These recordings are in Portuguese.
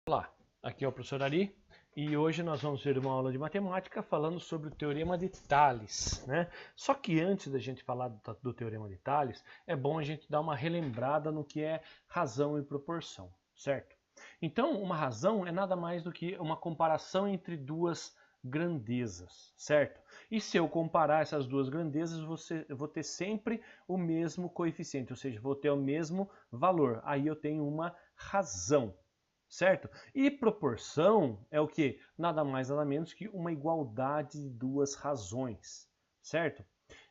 Olá, aqui é o professor Ari e hoje nós vamos ver uma aula de matemática falando sobre o Teorema de Tales, né? Só que antes da gente falar do Teorema de Tales, é bom a gente dar uma relembrada no que é razão e proporção, certo? Então, uma razão é nada mais do que uma comparação entre duas grandezas, certo? E se eu comparar essas duas grandezas, eu vou ter sempre o mesmo coeficiente, ou seja, vou ter o mesmo valor. Aí eu tenho uma razão. Certo? E proporção é o que? Nada mais nada menos que uma igualdade de duas razões, certo?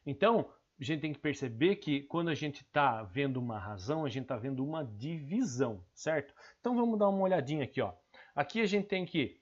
Então, a gente tem que perceber que quando a gente está vendo uma razão, a gente está vendo uma divisão, certo? Então vamos dar uma olhadinha aqui, ó. Aqui a gente tem que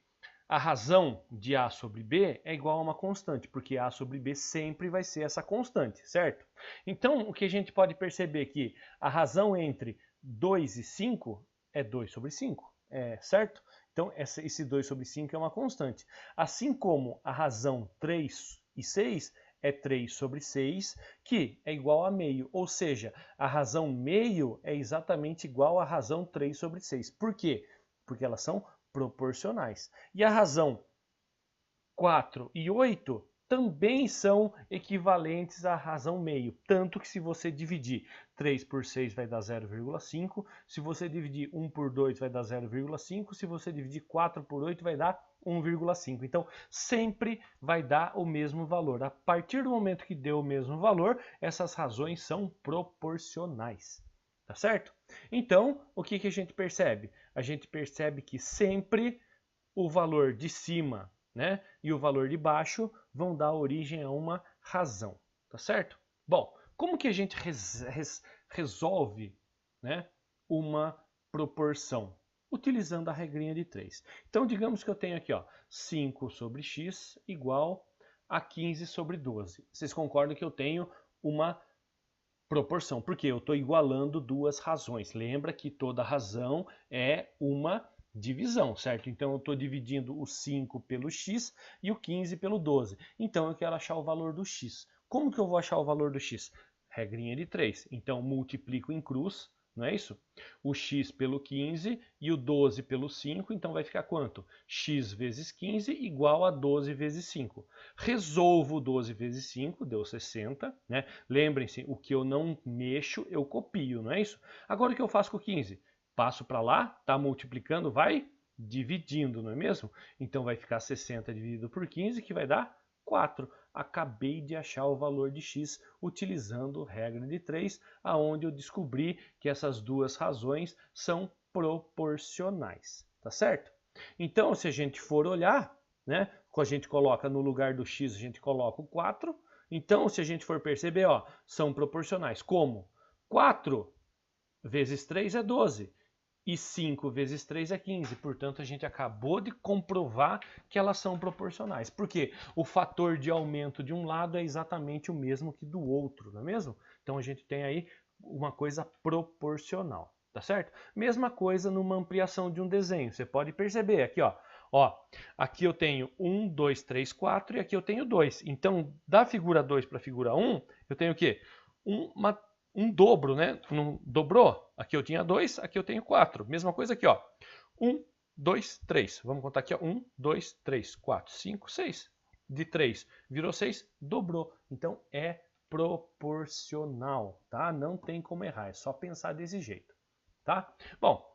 a razão de A sobre B é igual a uma constante, porque A sobre B sempre vai ser essa constante, certo? Então, o que a gente pode perceber é que a razão entre 2 e 5 é 2 sobre 5. Certo? Então, esse 2 sobre 5 é uma constante. Assim como a razão 3 e 6 é 3 sobre 6, que é igual a meio. Ou seja, a razão meio é exatamente igual à razão 3 sobre 6. Por quê? Porque elas são proporcionais. E a razão 4 e 8 também são equivalentes à razão meio. Tanto que se você dividir 3 por 6 vai dar 0,5. Se você dividir 1 por 2 vai dar 0,5. Se você dividir 4 por 8 vai dar 1,5. Então, sempre vai dar o mesmo valor. A partir do momento que deu o mesmo valor, essas razões são proporcionais. Tá certo? Então, o que a gente percebe? A gente percebe que sempre o valor de cima, né, e o valor de baixo vão dar origem a uma razão, tá certo? Bom, como que a gente resolve, né, uma proporção? Utilizando a regrinha de 3. Então, digamos que eu tenho aqui, ó, 5 sobre x igual a 15 sobre 12. Vocês concordam que eu tenho uma proporção, porque eu estou igualando duas razões. Lembra que toda razão é uma divisão, certo? Então eu estou dividindo o 5 pelo x e o 15 pelo 12. Então eu quero achar o valor do x. Como que eu vou achar o valor do x? Regrinha de 3. Então multiplico em cruz, não é isso? O x pelo 15 e o 12 pelo 5, então vai ficar quanto? X vezes 15 igual a 12 vezes 5. Resolvo 12 vezes 5, deu 60, né? Lembrem-se, o que eu não mexo, eu copio, não é isso? Agora o que eu faço com o 15? Passo para lá, está multiplicando, vai dividindo, não é mesmo? Então vai ficar 60 dividido por 15, que vai dar 4. Acabei de achar o valor de x utilizando regra de 3, aonde eu descobri que essas duas razões são proporcionais, tá certo? Então, se a gente for olhar, né, a gente coloca no lugar do x, a gente coloca o 4. Então, se a gente for perceber, ó, são proporcionais. Como? 4 vezes 3 é 12. E 5 vezes 3 é 15. Portanto, a gente acabou de comprovar que elas são proporcionais. Por quê? O fator de aumento de um lado é exatamente o mesmo que do outro, não é mesmo? Então, a gente tem aí uma coisa proporcional, tá certo? Mesma coisa numa ampliação de um desenho. Você pode perceber aqui, ó. Aqui eu tenho 1, 2, 3, 4 e aqui eu tenho 2. Então, da figura 2 para a figura 1, eu tenho o quê? Um dobro, né? Não dobrou? Aqui eu tinha 2, aqui eu tenho 4. Mesma coisa aqui, ó. 1, 2, 3. Vamos contar aqui, ó. 1, 2, 3, 4, 5, 6. De 3 virou 6, dobrou. Então é proporcional, tá? Não tem como errar, é só pensar desse jeito, tá? Bom,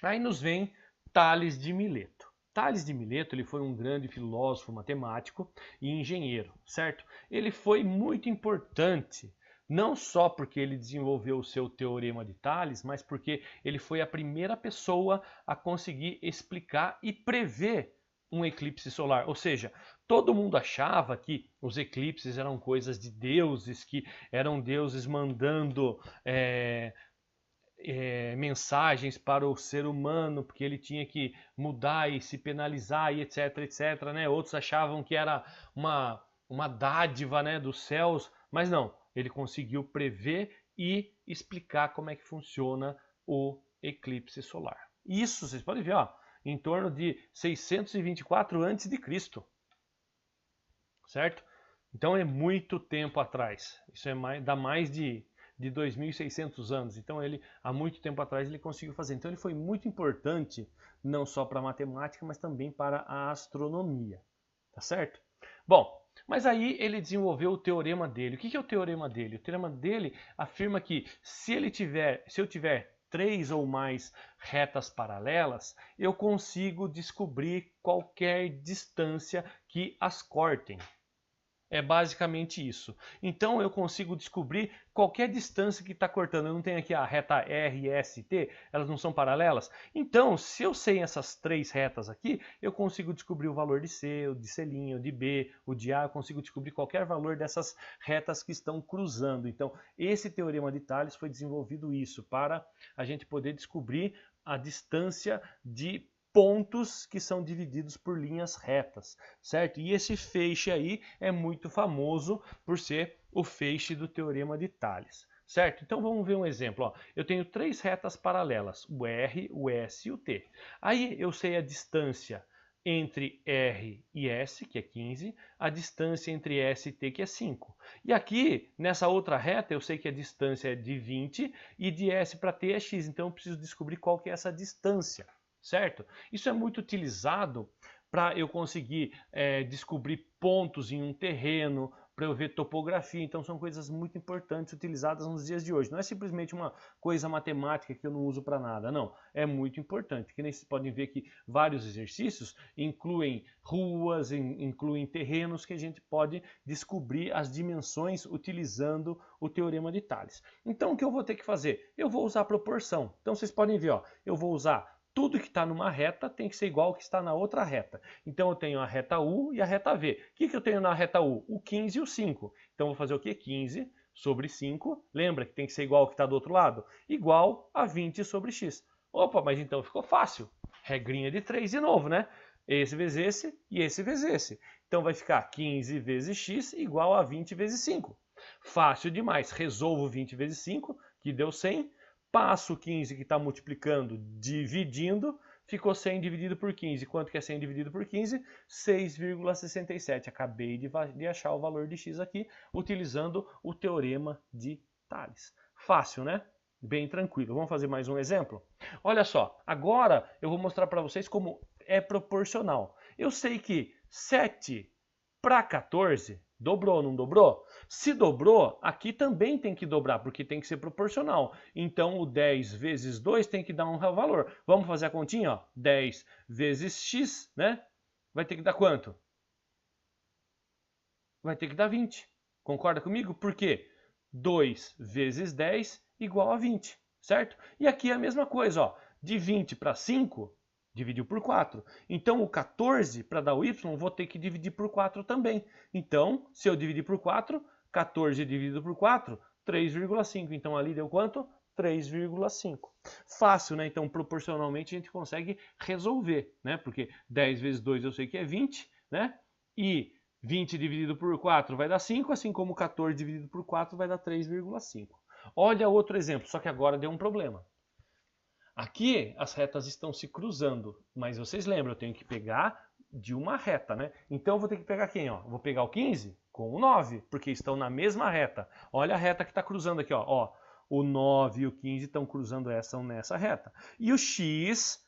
aí nos vem Tales de Mileto. Tales de Mileto, ele foi um grande filósofo, matemático e engenheiro, certo? Ele foi muito importante, não só porque ele desenvolveu o seu Teorema de Tales, mas porque ele foi a primeira pessoa a conseguir explicar e prever um eclipse solar. Ou seja, todo mundo achava que os eclipses eram coisas de deuses, que eram deuses mandando mensagens para o ser humano, porque ele tinha que mudar e se penalizar e etc, etc, né? Outros achavam que era uma dádiva, né, dos céus, mas não, ele conseguiu prever e explicar como é que funciona o eclipse solar. Isso, vocês podem ver, ó, em torno de 624 a.C., certo? Então é muito tempo atrás, isso dá mais de de 2.600 anos. Então ele, há muito tempo atrás, ele conseguiu fazer. Então ele foi muito importante, não só para a matemática, mas também para a astronomia. Tá certo? Bom, mas aí ele desenvolveu o teorema dele. O que é o teorema dele? O teorema dele afirma que se eu tiver 3 ou mais retas paralelas, eu consigo descobrir qualquer distância que as cortem. É basicamente isso. Então eu consigo descobrir qualquer distância que está cortando. Eu não tenho aqui a reta R, S e T, elas não são paralelas? Então, se eu sei essas 3 retas aqui, eu consigo descobrir o valor de C, o de C', o de B, o de A, eu consigo descobrir qualquer valor dessas retas que estão cruzando. Então, esse teorema de Thales foi desenvolvido isso, para a gente poder descobrir a distância de pontos que são divididos por linhas retas, certo? E esse feixe aí é muito famoso por ser o feixe do teorema de Thales, certo? Então vamos ver um exemplo. Ó. Eu tenho 3 retas paralelas, o R, o S e o T. Aí eu sei a distância entre R e S, que é 15, a distância entre S e T, que é 5. E aqui, nessa outra reta, eu sei que a distância é de 20 e de S para T é X, então eu preciso descobrir qual que é essa distância. Certo? Isso é muito utilizado para eu conseguir descobrir pontos em um terreno, para eu ver topografia. Então são coisas muito importantes utilizadas nos dias de hoje. Não é simplesmente uma coisa matemática que eu não uso para nada, não. É muito importante. Que nem vocês podem ver que vários exercícios incluem ruas, incluem terrenos que a gente pode descobrir as dimensões utilizando o teorema de Thales. Então o que eu vou ter que fazer? Eu vou usar proporção. Então vocês podem ver, ó, eu vou usar tudo que está numa reta tem que ser igual ao que está na outra reta. Então eu tenho a reta U e a reta V. O que eu tenho na reta U? O 15 e o 5. Então eu vou fazer o quê? 15 sobre 5. Lembra que tem que ser igual ao que está do outro lado? Igual a 20 sobre x. Opa, mas então ficou fácil. Regrinha de 3 de novo, né? Esse vezes esse e esse vezes esse. Então vai ficar 15 vezes x igual a 20 vezes 5. Fácil demais. Resolvo 20 vezes 5, que deu 100. Passo o 15 que está multiplicando, dividindo, ficou 100 dividido por 15. Quanto que é 100 dividido por 15? 6,67. Acabei de achar o valor de x aqui, utilizando o teorema de Thales. Fácil, né? Bem tranquilo. Vamos fazer mais um exemplo? Olha só, agora eu vou mostrar para vocês como é proporcional. Eu sei que 7 para 14... dobrou ou não dobrou? Se dobrou, aqui também tem que dobrar, porque tem que ser proporcional. Então, o 10 vezes 2 tem que dar um valor. Vamos fazer a continha? Ó. 10 vezes x, né? Vai ter que dar quanto? Vai ter que dar 20. Concorda comigo? Por quê? 2 vezes 10 igual a 20, certo? E aqui é a mesma coisa, ó. De 20 para 5... dividiu por 4. Então, o 14, para dar o y, vou ter que dividir por 4 também. Então, se eu dividir por 4, 14 dividido por 4, 3,5. Então, ali deu quanto? 3,5. Fácil, né? Então, proporcionalmente, a gente consegue resolver, né? Porque 10 vezes 2 eu sei que é 20, né? E 20 dividido por 4 vai dar 5, assim como 14 dividido por 4 vai dar 3,5. Olha outro exemplo, só que agora deu um problema. Aqui as retas estão se cruzando, mas vocês lembram, eu tenho que pegar de uma reta, né? Então eu vou ter que pegar quem, ó? Vou pegar o 15 com o 9, porque estão na mesma reta. Olha a reta que está cruzando aqui, ó. O 9 e o 15 estão cruzando nessa reta. E o x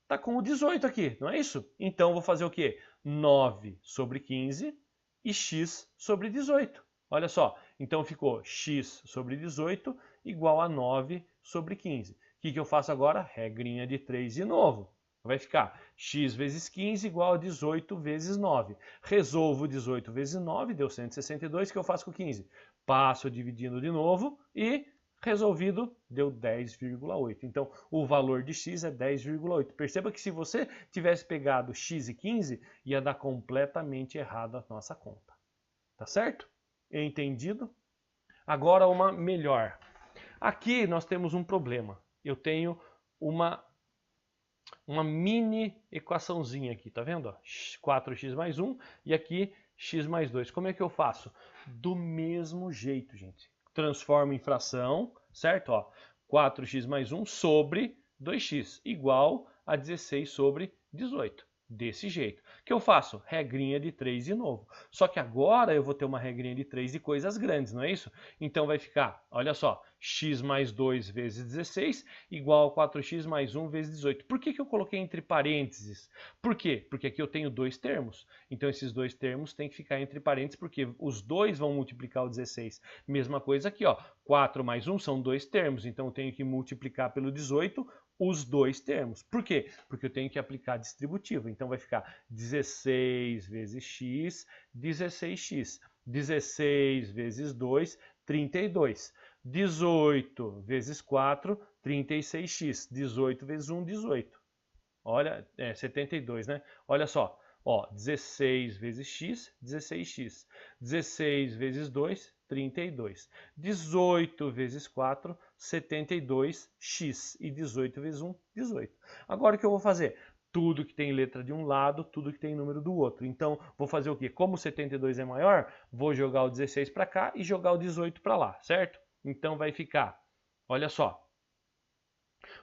está com o 18 aqui, não é isso? Então eu vou fazer o quê? 9 sobre 15 e x sobre 18. Olha só, então ficou x sobre 18 igual a 9 sobre 15. O que eu faço agora? Regrinha de 3 de novo. Vai ficar x vezes 15 igual a 18 vezes 9. Resolvo 18 vezes 9, deu 162. O que eu faço com 15? Passo dividindo de novo e resolvido deu 10,8. Então, o valor de x é 10,8. Perceba que se você tivesse pegado x e 15, ia dar completamente errado a nossa conta. Tá certo? Entendido? Agora uma melhor. Aqui nós temos um problema. Eu tenho uma mini equaçãozinha aqui, tá vendo? 4x mais 1 e aqui x mais 2. Como é que eu faço? Do mesmo jeito, gente. Transformo em fração, certo? Ó, 4x mais 1 sobre 2x, igual a 16 sobre 18. Desse jeito. O que eu faço? Regrinha de 3 de novo. Só que agora eu vou ter uma regrinha de 3 de coisas grandes, não é isso? Então vai ficar, olha só, x mais 2 vezes 16 igual a 4x mais 1 vezes 18. Por que eu coloquei entre parênteses? Por quê? Porque aqui eu tenho dois termos. Então esses dois termos têm que ficar entre parênteses porque os dois vão multiplicar o 16. Mesma coisa aqui, ó. 4 mais 1 são dois termos, então eu tenho que multiplicar pelo 18 os dois termos. Por quê? Porque eu tenho que aplicar distributivo. Então vai ficar 16 vezes x, 16x. 16 vezes 2, 32. 18 vezes 4, 36x. 18 vezes 1, 18. Olha, 72, né? Olha só. Ó, 16 vezes x, 16x. 16 vezes 2, 32. 18 vezes 4, 72x. E 18 vezes 1, 18. Agora o que eu vou fazer? Tudo que tem letra de um lado, tudo que tem número do outro. Então, vou fazer o quê? Como o 72 é maior, vou jogar o 16 para cá e jogar o 18 para lá, certo? Então, vai ficar, olha só.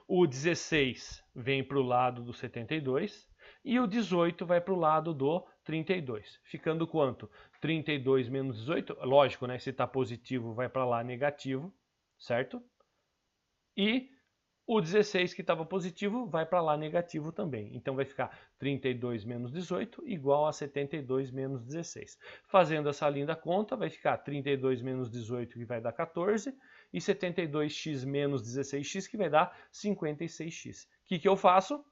O 16 vem para o lado do 72 e o 18 vai para o lado do 32. Ficando quanto? 32 menos 18, lógico, né? Se está positivo vai para lá negativo, certo? E o 16 que estava positivo vai para lá negativo também. Então vai ficar 32 menos 18 igual a 72 menos 16. Fazendo essa linda conta, vai ficar 32 menos 18 que vai dar 14 e 72x menos 16x que vai dar 56x. O que eu faço?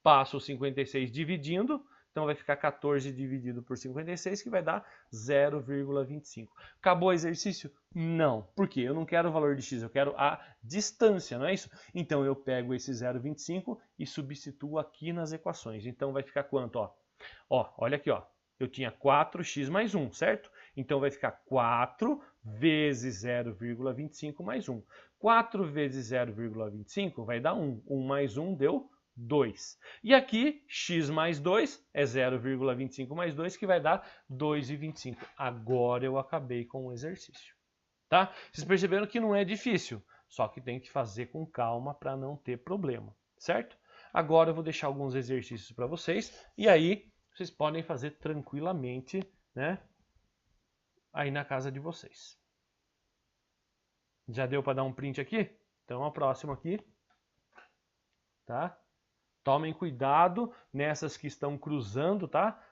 Passo o 56 dividindo, então vai ficar 14 dividido por 56, que vai dar 0,25. Acabou o exercício? Não. Por quê? Eu não quero o valor de x, eu quero a distância, não é isso? Então eu pego esse 0,25 e substituo aqui nas equações. Então vai ficar quanto? Ó, olha aqui, ó. Eu tinha 4x mais 1, certo? Então vai ficar 4 vezes 0,25 mais 1. 4 vezes 0,25 vai dar 1. 1 mais 1 deu 2. E aqui, x mais 2 é 0,25 mais 2, que vai dar 2,25. Agora eu acabei com o exercício. Tá? Vocês perceberam que não é difícil, só que tem que fazer com calma para não ter problema, certo? Agora eu vou deixar alguns exercícios para vocês, e aí vocês podem fazer tranquilamente, né? Aí na casa de vocês. Já deu para dar um print aqui? Então a próxima aqui, tá? Tomem cuidado nessas que estão cruzando, tá?